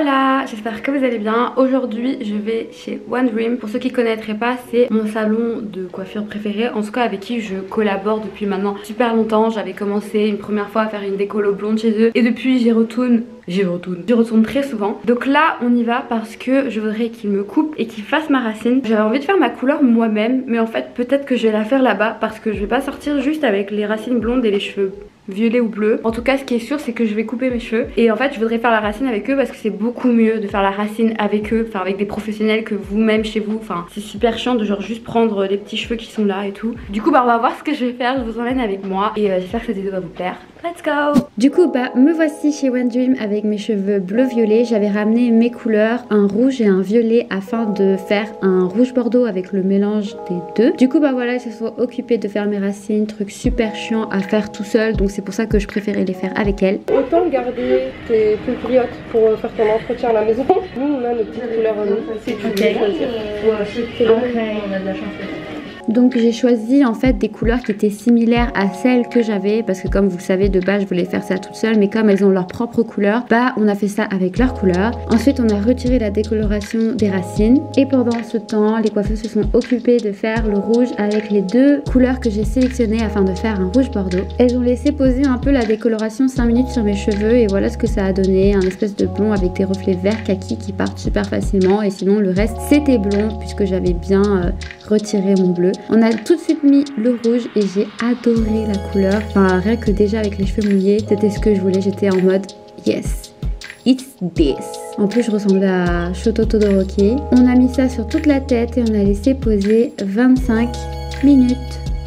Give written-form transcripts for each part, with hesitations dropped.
Hola, j'espère que vous allez bien. Aujourd'hui je vais chez One Dream. Pour ceux qui ne connaîtraient pas, c'est mon salon de coiffure préféré, en tout cas avec qui je collabore depuis maintenant super longtemps. J'avais commencé une première fois à faire une décolo blonde chez eux et depuis j'y retourne très souvent. Donc là on y va parce que je voudrais qu'ils me coupent et qu'ils fassent ma racine. J'avais envie de faire ma couleur moi-même, mais en fait peut-être que je vais la faire là-bas parce que je vais pas sortir juste avec les racines blondes et les cheveux violet ou bleu. En tout cas ce qui est sûr c'est que je vais couper mes cheveux et en fait je voudrais faire la racine avec eux parce que c'est beaucoup mieux de faire la racine avec eux, enfin avec des professionnels que vous-même chez vous. Enfin c'est super chiant de genre juste prendre les petits cheveux qui sont là et tout. Du coup bah on va voir ce que je vais faire, je vous emmène avec moi et j'espère que cette vidéo va vous plaire. Let's go. Du coup bah me voici chez One Dream avec mes cheveux bleu-violet. J'avais ramené mes couleurs, un rouge et un violet afin de faire un rouge bordeaux avec le mélange des deux. Du coup bah voilà, ils se sont occupés de faire mes racines, truc super chiant à faire tout seul, donc c'est pour ça que je préférais les faire avec elle. Autant garder tes pulpriotes pour faire ton entretien à la maison. Nous on a nos petites couleurs à nous, si tu veux choisir. On a de la chance. Donc j'ai choisi en fait des couleurs qui étaient similaires à celles que j'avais parce que comme vous le savez de base je voulais faire ça toute seule, mais comme elles ont leur propre couleur, bah on a fait ça avec leur couleur. Ensuite on a retiré la décoloration des racines et pendant ce temps les coiffeuses se sont occupées de faire le rouge avec les deux couleurs que j'ai sélectionnées afin de faire un rouge bordeaux. Elles ont laissé poser un peu la décoloration 5 minutes sur mes cheveux et voilà ce que ça a donné, un espèce de blond avec des reflets vert kaki qui partent super facilement, et sinon le reste c'était blond puisque j'avais bien retiré mon bleu. On a tout de suite mis le rouge et j'ai adoré la couleur. Enfin, rien que déjà avec les cheveux mouillés, c'était ce que je voulais. J'étais en mode yes, it's this. En plus, je ressemblais à Shoto Todoroki. On a mis ça sur toute la tête et on a laissé poser 25 minutes.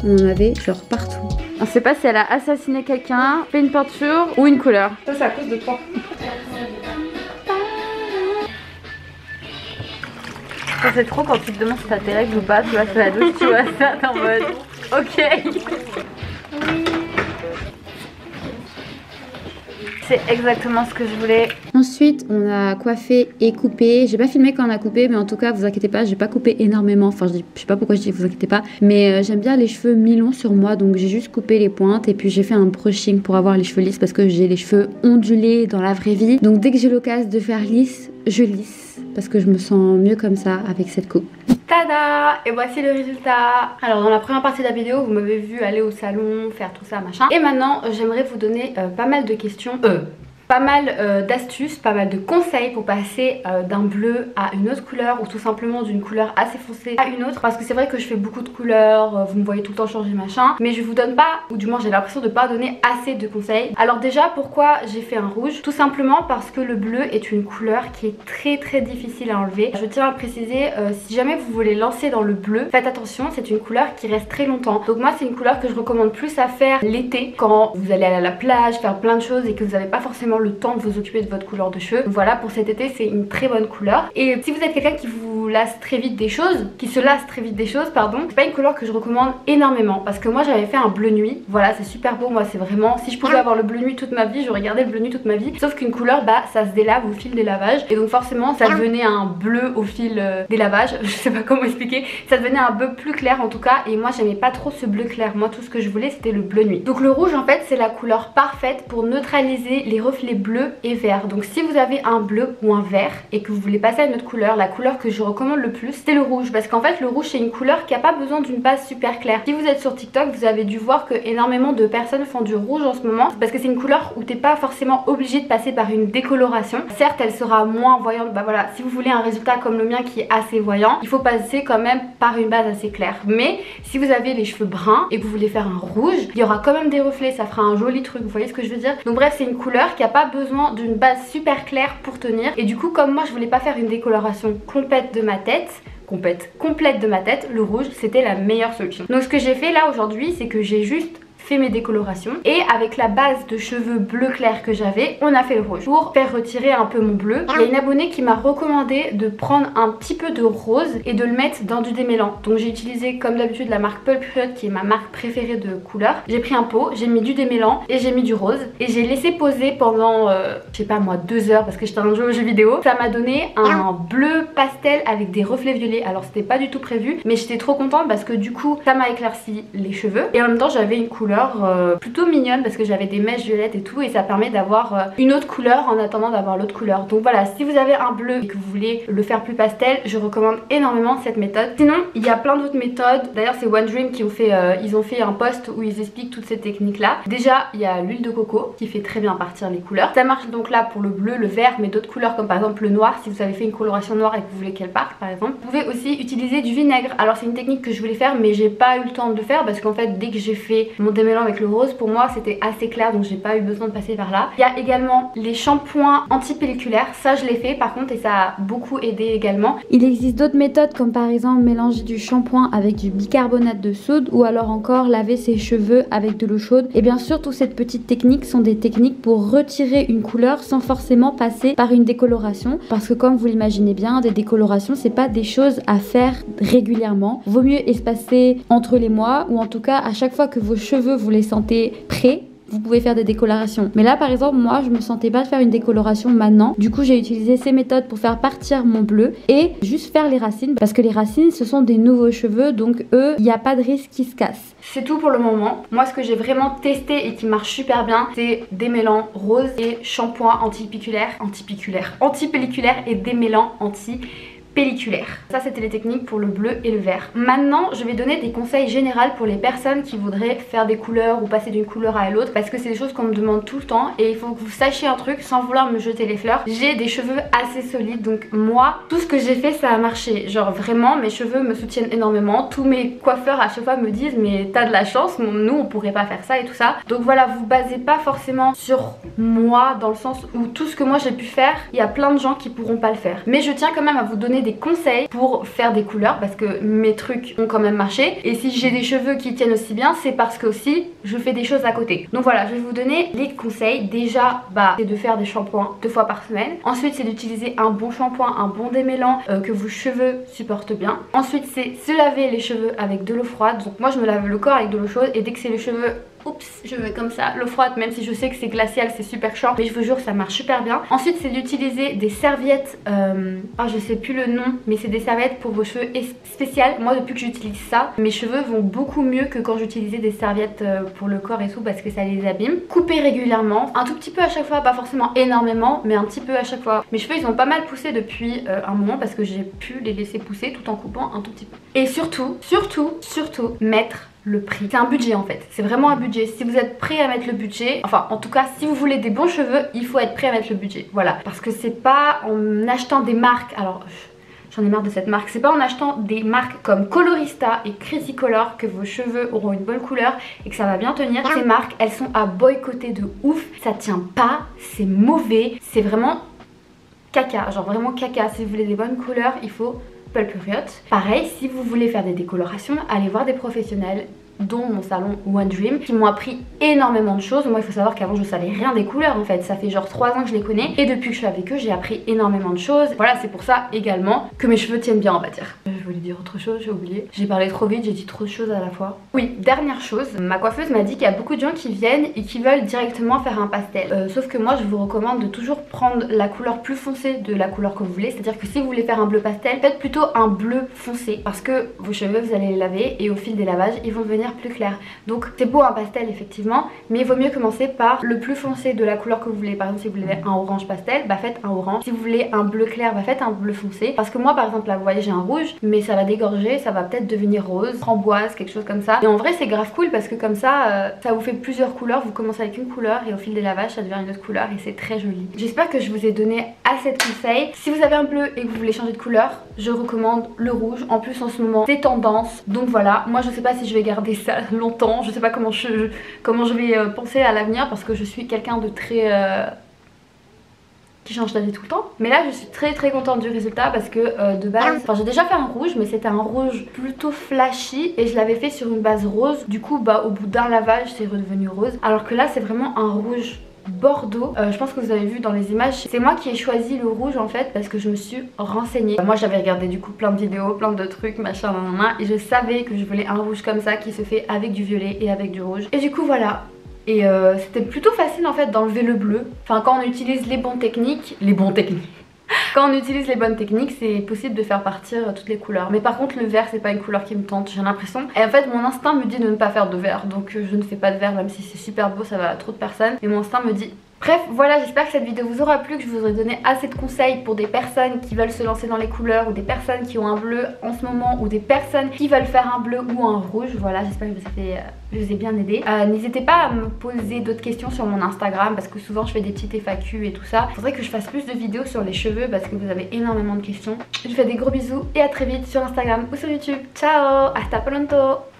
On en avait genre partout. On sait pas si elle a assassiné quelqu'un, fait une peinture ou une couleur. Ça c'est à cause de toi. C'est trop quand tu te demandes si t'as tes règles ou pas, tu vas sur la douche, tu vois ça, t'es en mode ok. C'est exactement ce que je voulais. Ensuite on a coiffé et coupé. J'ai pas filmé quand on a coupé, mais en tout cas vous inquiétez pas, j'ai pas coupé énormément. Enfin je sais pas pourquoi je dis vous inquiétez pas, mais j'aime bien les cheveux mi-longs sur moi, donc j'ai juste coupé les pointes et puis j'ai fait un brushing pour avoir les cheveux lisses parce que j'ai les cheveux ondulés dans la vraie vie. Donc dès que j'ai l'occasion de faire lisse, je lisse parce que je me sens mieux comme ça avec cette coupe. Tada! Et voici le résultat. Alors dans la première partie de la vidéo vous m'avez vu aller au salon, faire tout ça machin. Et maintenant j'aimerais vous donner pas mal de questions, pas mal d'astuces, pas mal de conseils pour passer d'un bleu à une autre couleur ou tout simplement d'une couleur assez foncée à une autre, parce que c'est vrai que je fais beaucoup de couleurs, vous me voyez tout le temps changer machin, mais je vous donne pas, ou du moins j'ai l'impression de pas donner assez de conseils. Alors déjà pourquoi j'ai fait un rouge? Tout simplement parce que le bleu est une couleur qui est très difficile à enlever. Je tiens à préciser, si jamais vous voulez lancer dans le bleu, faites attention, c'est une couleur qui reste très longtemps. Donc moi c'est une couleur que je recommande plus à faire l'été quand vous allez aller à la plage, faire plein de choses et que vous n'avez pas forcément le temps de vous occuper de votre couleur de cheveux. Voilà, pour cet été c'est une très bonne couleur. Et si vous êtes quelqu'un qui vous lasse très vite des choses, pardon, c'est pas une couleur que je recommande énormément parce que moi j'avais fait un bleu nuit. Voilà, c'est super beau. Moi c'est vraiment, si je pouvais avoir le bleu nuit toute ma vie, j'aurais gardé le bleu nuit toute ma vie. Sauf qu'une couleur, bah ça se délave au fil des lavages et donc forcément ça devenait un bleu au fil des lavages. Je sais pas comment expliquer. Ça devenait un bleu plus clair en tout cas, et moi j'aimais pas trop ce bleu clair. Moi tout ce que je voulais c'était le bleu nuit. Donc le rouge en fait c'est la couleur parfaite pour neutraliser les reflets bleus et vert. Donc si vous avez un bleu ou un vert et que vous voulez passer à une autre couleur, la couleur que je recommande le plus c'est le rouge, parce qu'en fait le rouge c'est une couleur qui a pas besoin d'une base super claire. Si vous êtes sur TikTok vous avez dû voir que énormément de personnes font du rouge en ce moment, parce que c'est une couleur où t'es pas forcément obligé de passer par une décoloration. Certes elle sera moins voyante, bah voilà, si vous voulez un résultat comme le mien qui est assez voyant, il faut passer quand même par une base assez claire. Mais si vous avez les cheveux bruns et que vous voulez faire un rouge, il y aura quand même des reflets, ça fera un joli truc, vous voyez ce que je veux dire. Donc bref c'est une couleur qui a pas besoin d'une base super claire pour tenir, et du coup comme moi je voulais pas faire une décoloration complète de ma tête, le rouge c'était la meilleure solution. Donc ce que j'ai fait là aujourd'hui c'est que j'ai juste fait mes décolorations et avec la base de cheveux bleu clair que j'avais, on a fait le rouge pour faire retirer un peu mon bleu. Il y a une abonnée qui m'a recommandé de prendre un petit peu de rose et de le mettre dans du démêlant. Donc j'ai utilisé comme d'habitude la marque Pulpriot qui est ma marque préférée de couleur. J'ai pris un pot, j'ai mis du démêlant et j'ai mis du rose et j'ai laissé poser pendant je sais pas moi 2 heures parce que j'étais en train de jouer aux jeux vidéo. Ça m'a donné un bleu pastel avec des reflets violets. Alors c'était pas du tout prévu mais j'étais trop contente parce que du coup ça m'a éclairci les cheveux et en même temps j'avais une couleur couleur plutôt mignonne parce que j'avais des mèches violettes et tout, et ça permet d'avoir une autre couleur en attendant d'avoir l'autre couleur. Donc voilà, si vous avez un bleu et que vous voulez le faire plus pastel, je recommande énormément cette méthode. Sinon il y a plein d'autres méthodes. D'ailleurs c'est One Dream qui ont fait ils ont fait un post où ils expliquent toutes ces techniques là. Déjà il y a l'huile de coco qui fait très bien partir les couleurs. Ça marche donc là pour le bleu, le vert, mais d'autres couleurs comme par exemple le noir. Si vous avez fait une coloration noire et que vous voulez qu'elle parte par exemple, vous pouvez aussi utiliser du vinaigre. Alors c'est une technique que je voulais faire mais j'ai pas eu le temps de le faire parce qu'en fait dès que j'ai fait mon démêlant avec le rose, pour moi c'était assez clair, donc j'ai pas eu besoin de passer par là. Il y a également les shampoings anti-pelliculaires, ça je l'ai fait par contre et ça a beaucoup aidé également. Il existe d'autres méthodes comme par exemple mélanger du shampoing avec du bicarbonate de soude ou alors encore laver ses cheveux avec de l'eau chaude. Et bien sûr toutes ces petites techniques sont des techniques pour retirer une couleur sans forcément passer par une décoloration, parce que comme vous l'imaginez bien, des décolorations c'est pas des choses à faire régulièrement. Vaut mieux espacer entre les mois, ou en tout cas à chaque fois que vos cheveux vous les sentez prêts, vous pouvez faire des décolorations. Mais là par exemple moi je me sentais pas de faire une décoloration maintenant, du coup j'ai utilisé ces méthodes pour faire partir mon bleu et juste faire les racines, parce que les racines ce sont des nouveaux cheveux, donc eux il n'y a pas de risque qu'ils se cassent. C'est tout pour le moment. Moi ce que j'ai vraiment testé et qui marche super bien, c'est démêlant rose et shampoing anti-pelliculaire et démêlant anti-pelliculaire. Ça c'était les techniques pour le bleu et le vert. Maintenant je vais donner des conseils généraux pour les personnes qui voudraient faire des couleurs ou passer d'une couleur à l'autre, parce que c'est des choses qu'on me demande tout le temps et il faut que vous sachiez un truc sans vouloir me jeter les fleurs. J'ai des cheveux assez solides, donc moi tout ce que j'ai fait ça a marché. Genre vraiment mes cheveux me soutiennent énormément. Tous mes coiffeurs à chaque fois me disent mais t'as de la chance, nous on pourrait pas faire ça et tout ça. Donc voilà, vous basez pas forcément sur moi dans le sens où tout ce que moi j'ai pu faire, il y a plein de gens qui pourront pas le faire. Mais je tiens quand même à vous donner des conseils pour faire des couleurs parce que mes trucs ont quand même marché, et si j'ai des cheveux qui tiennent aussi bien c'est parce que aussi je fais des choses à côté. Donc voilà, je vais vous donner les conseils. Déjà c'est de faire des shampoings 2 fois par semaine. Ensuite c'est d'utiliser un bon shampoing, un bon démêlant que vos cheveux supportent bien. Ensuite c'est se laver les cheveux avec de l'eau froide. Donc moi je me lave le corps avec de l'eau chaude, et dès que c'est les cheveux, oups, je mets comme ça l'eau froide, même si je sais que c'est glacial, c'est super chiant, mais je vous jure ça marche super bien. Ensuite c'est d'utiliser des serviettes, je sais plus le nom, mais c'est des serviettes pour vos cheveux spéciales. Moi depuis que j'utilise ça, mes cheveux vont beaucoup mieux que quand j'utilisais des serviettes pour le corps et tout, parce que ça les abîme. Couper régulièrement, un tout petit peu à chaque fois, pas forcément énormément, mais un petit peu à chaque fois. Mes cheveux ils ont pas mal poussé depuis un moment parce que j'ai pu les laisser pousser tout en coupant un tout petit peu. Et surtout mettre le prix. C'est un budget en fait, c'est vraiment un budget. Si vous êtes prêt à mettre le budget, enfin en tout cas si vous voulez des bons cheveux, il faut être prêt à mettre le budget. Voilà, parce que c'est pas en achetant des marques, alors j'en ai marre de cette marque, c'est pas en achetant des marques comme Colorista et Crazy Color que vos cheveux auront une bonne couleur et que ça va bien tenir. Ces marques elles sont à boycotter de ouf, ça tient pas, c'est mauvais, c'est vraiment caca, genre vraiment caca. Si vous voulez des bonnes couleurs, il faut Pulpuriot. Pareil, si vous voulez faire des décolorations, allez voir des professionnels, dont mon salon One Dream, qui m'ont appris énormément de choses. Moi il faut savoir qu'avant je savais rien des couleurs en fait, ça fait genre 3 ans que je les connais, et depuis que je suis avec eux j'ai appris énormément de choses. Voilà, c'est pour ça également que mes cheveux tiennent bien on va dire. Je voulais dire autre chose, j'ai oublié, j'ai parlé trop vite, j'ai dit trop de choses à la fois. Oui, dernière chose, ma coiffeuse m'a dit qu'il y a beaucoup de gens qui viennent et qui veulent directement faire un pastel, sauf que moi je vous recommande de toujours prendre la couleur plus foncée de la couleur que vous voulez. C'est à dire que si vous voulez faire un bleu pastel, faites plutôt un bleu foncé, parce que vos cheveux vous allez les laver et au fil des lavages ils vont devenir plus clair. Donc c'est beau un pastel effectivement, mais il vaut mieux commencer par le plus foncé de la couleur que vous voulez. Par exemple si vous voulez un orange pastel, bah faites un orange. Si vous voulez un bleu clair, bah faites un bleu foncé. Parce que moi par exemple là vous voyez j'ai un rouge, mais ça va dégorger, ça va peut-être devenir rose, framboise, quelque chose comme ça. Et en vrai c'est grave cool parce que comme ça ça vous fait plusieurs couleurs. Vous commencez avec une couleur et au fil des lavages ça devient une autre couleur et c'est très joli. J'espère que je vous ai donné assez de conseils. Si vous avez un bleu et que vous voulez changer de couleur, je recommande le rouge. En plus en ce moment c'est tendance, donc voilà. Moi je sais pas si je vais garder ça longtemps, je sais pas comment je vais penser à l'avenir, parce que je suis quelqu'un de très qui change d'avis tout le temps. Mais là je suis très contente du résultat parce que de base, enfin j'ai déjà fait un rouge, mais c'était un rouge plutôt flashy et je l'avais fait sur une base rose. Du coup bah au bout d'un lavage c'est redevenu rose, alors que là c'est vraiment un rouge bordeaux. Je pense que vous avez vu dans les images, c'est moi qui ai choisi le rouge en fait parce que je me suis renseignée. Moi j'avais regardé du coup plein de vidéos, plein de trucs machin nanana, et je savais que je voulais un rouge comme ça qui se fait avec du violet et avec du rouge. Et du coup voilà. Et c'était plutôt facile en fait d'enlever le bleu. Enfin quand on utilise les bonnes techniques, Quand on utilise les bonnes techniques, c'est possible de faire partir toutes les couleurs. Mais par contre le vert c'est pas une couleur qui me tente, j'ai l'impression. Et en fait mon instinct me dit de ne pas faire de vert, donc je ne fais pas de vert même si c'est super beau, ça va à trop de personnes. Mais mon instinct me dit... Bref, voilà, j'espère que cette vidéo vous aura plu, que je vous aurai donné assez de conseils pour des personnes qui veulent se lancer dans les couleurs, ou des personnes qui ont un bleu en ce moment, ou des personnes qui veulent faire un bleu ou un rouge. Voilà, j'espère que je vous ai bien aidé. N'hésitez pas à me poser d'autres questions sur mon Instagram, parce que souvent je fais des petites FAQ et tout ça. Il faudrait que je fasse plus de vidéos sur les cheveux, parce que vous avez énormément de questions. Je vous fais des gros bisous et à très vite sur Instagram ou sur YouTube. Ciao, hasta pronto.